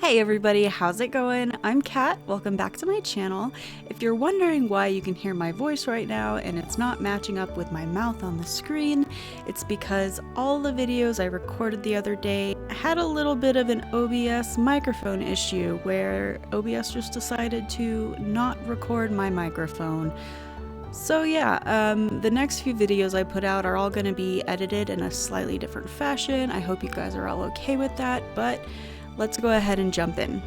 Hey everybody, how's it going? I'm Kat, welcome back to my channel. If you're wondering why you can hear my voice right now and it's not matching up with my mouth on the screen, it's because all the videos I recorded the other day had a little bit of an OBS microphone issue where OBS just decided to not record my microphone. So yeah, the next few videos I put out are all going to be edited in a slightly different fashion. I hope you guys are all okay with that, but let's go ahead and jump in.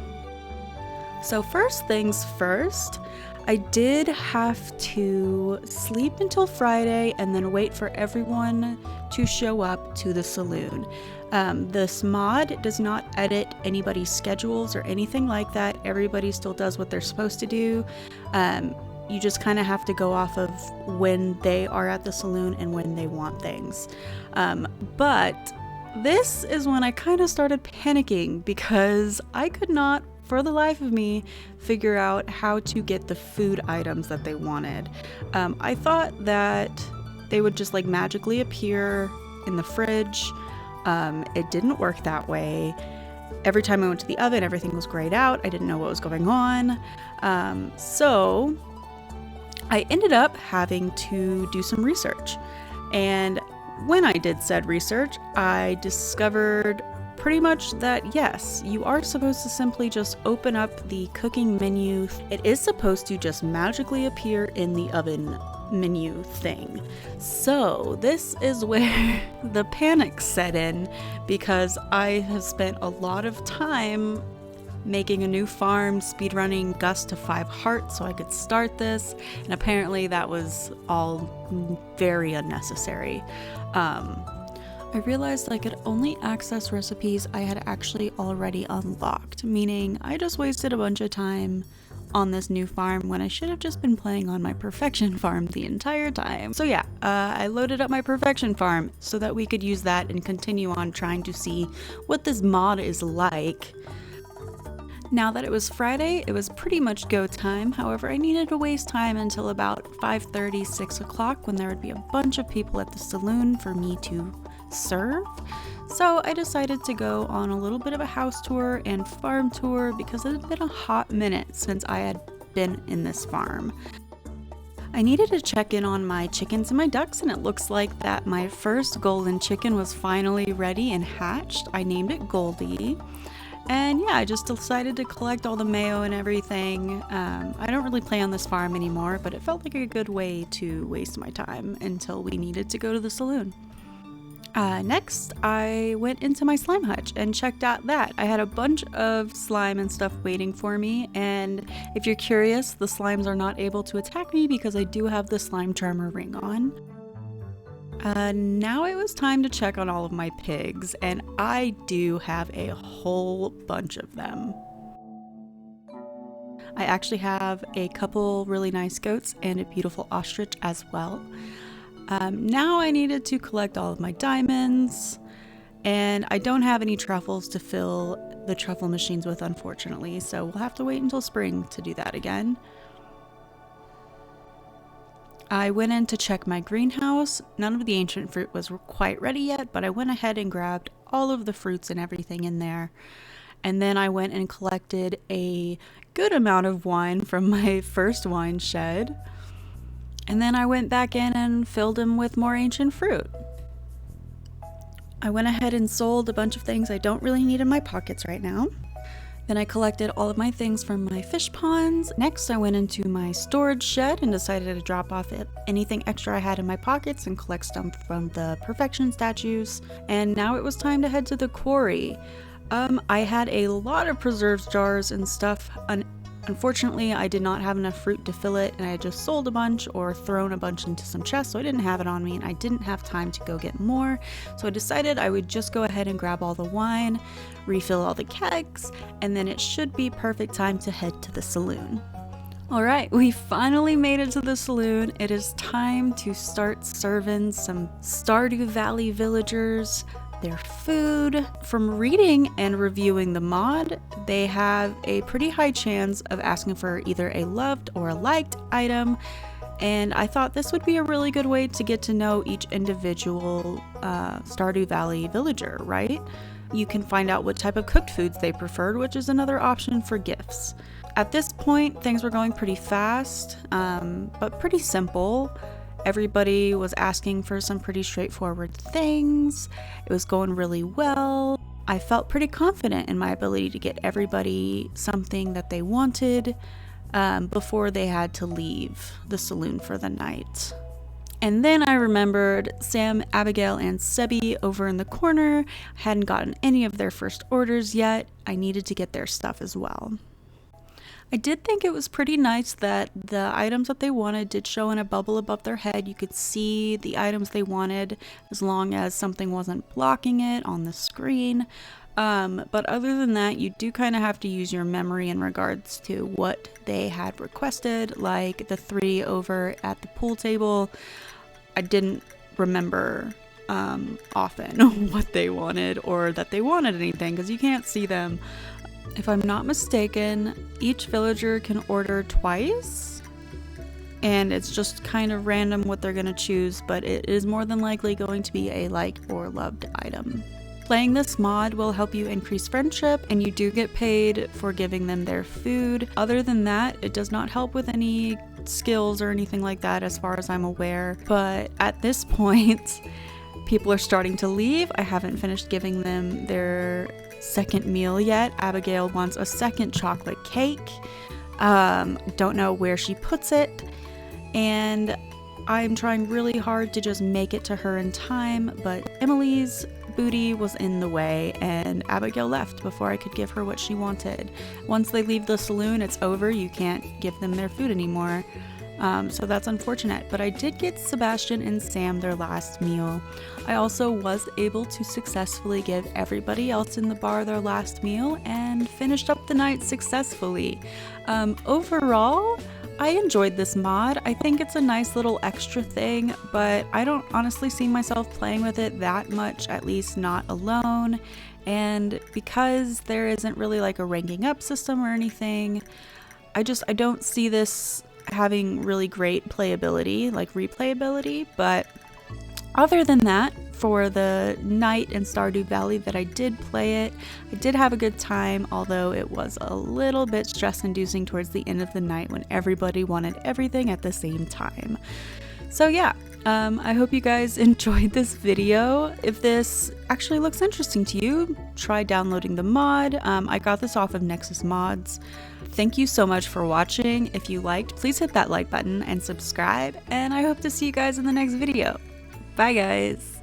So first things first, I did have to sleep until Friday and then wait for everyone to show up to the saloon. This mod does not edit anybody's schedules or anything like that. Everybody still does what they're supposed to do. You just kind of have to go off of when they are at the saloon and when they want things. But this is when I kind of started panicking because I could not, for the life of me, figure out how to get the food items that they wanted. I thought that they would just like magically appear in the fridge. It didn't work that way. Every time I went to the oven, everything was grayed out. I didn't know what was going on. So I ended up having to do some research. And when I did said research, I discovered pretty much that yes, you are supposed to simply just open up the cooking menu. It is supposed to just magically appear in the oven menu thing. So this is where the panic set in because I have spent a lot of time making a new farm, speedrunning Gus to 5 hearts so I could start this, and apparently that was all very unnecessary. I realized I could only access recipes I had actually already unlocked, meaning I just wasted a bunch of time on this new farm when I should have just been playing on my perfection farm the entire time. So yeah, I loaded up my perfection farm so that we could use that and continue on trying to see what this mod is like. Now that it was Friday, it was pretty much go time. However, I needed to waste time until about 5:30, 6 o'clock when there would be a bunch of people at the saloon for me to serve. So I decided to go on a little bit of a house tour and farm tour because it had been a hot minute since I had been in this farm. I needed to check in on my chickens and my ducks, and it looks like that my first golden chicken was finally ready and hatched. I named it Goldie. And yeah, I just decided to collect all the mayo and everything. I don't really play on this farm anymore, but it felt like a good way to waste my time until we needed to go to the saloon. Next, I went into my slime hutch and checked out that. I had a bunch of slime and stuff waiting for me, and if you're curious, the slimes are not able to attack me because I do have the slime charmer ring on. Now it was time to check on all of my pigs, and I do have a whole bunch of them. I actually have a couple really nice goats and a beautiful ostrich as well. Now I needed to collect all of my diamonds, and I don't have any truffles to fill the truffle machines with, unfortunately, so we'll have to wait until spring to do that again. I went in to check my greenhouse. None of the ancient fruit was quite ready yet, but I went ahead and grabbed all of the fruits and everything in there. And then I went and collected a good amount of wine from my first wine shed. And then I went back in and filled them with more ancient fruit. I went ahead and sold a bunch of things I don't really need in my pockets right now. Then I collected all of my things from my fish ponds. Next, I went into my storage shed and decided to drop off anything extra I had in my pockets and collect stuff from the perfection statues. And now it was time to head to the quarry. I had a lot of preserves jars and stuff. Unfortunately, I did not have enough fruit to fill it, and I had just sold a bunch or thrown a bunch into some chests, so I didn't have it on me, and I didn't have time to go get more. So I decided I would just go ahead and grab all the wine, refill all the kegs, and then it should be perfect time to head to the saloon. Alright, we finally made it to the saloon. It is time to start serving some Stardew Valley villagers their food. From reading and reviewing the mod, they have a pretty high chance of asking for either a loved or a liked item, and I thought this would be a really good way to get to know each individual Stardew Valley villager, right? You can find out what type of cooked foods they preferred, which is another option for gifts. At this point, things were going pretty fast, but pretty simple. Everybody was asking for some pretty straightforward things. It was going really well. I felt pretty confident in my ability to get everybody something that they wanted before they had to leave the saloon for the night. And then I remembered Sam, Abigail, and Sebi over in the corner. I hadn't gotten any of their first orders yet. I needed to get their stuff as well. I did think it was pretty nice that the items that they wanted did show in a bubble above their head. You could see the items they wanted as long as something wasn't blocking it on the screen. But other than that, you do kind of have to use your memory in regards to what they had requested, like the 3 over at the pool table. I didn't remember often what they wanted or that they wanted anything because you can't see them. If I'm not mistaken, each villager can order twice, and it's just kind of random what they're going to choose, but it is more than likely going to be a liked or loved item. Playing this mod will help you increase friendship, and you do get paid for giving them their food. Other than that, it does not help with any skills or anything like that as far as I'm aware, but at this point, people are starting to leave. I haven't finished giving them their second meal yet. Abigail wants a second chocolate cake. Don't know where she puts it, and I'm trying really hard to just make it to her in time, but Emily's booty was in the way and Abigail left before I could give her what she wanted. Once they leave the saloon, it's over. You can't give them their food anymore. So that's unfortunate, but I did get Sebastian and Sam their last meal. I also was able to successfully give everybody else in the bar their last meal and finished up the night successfully. Overall, I enjoyed this mod. I think it's a nice little extra thing, but I don't honestly see myself playing with it that much, at least not alone. And because there isn't really like a ranking up system or anything, I don't see this having really great playability, like replayability. But other than that, for the night in Stardew Valley that I did play it, I did have a good time, although it was a little bit stress-inducing towards the end of the night when everybody wanted everything at the same time. So yeah, I hope you guys enjoyed this video. If this actually looks interesting to you, try downloading the mod. I got this off of Nexus Mods. Thank you so much for watching. If you liked, please hit that like button and subscribe, and I hope to see you guys in the next video. Bye guys!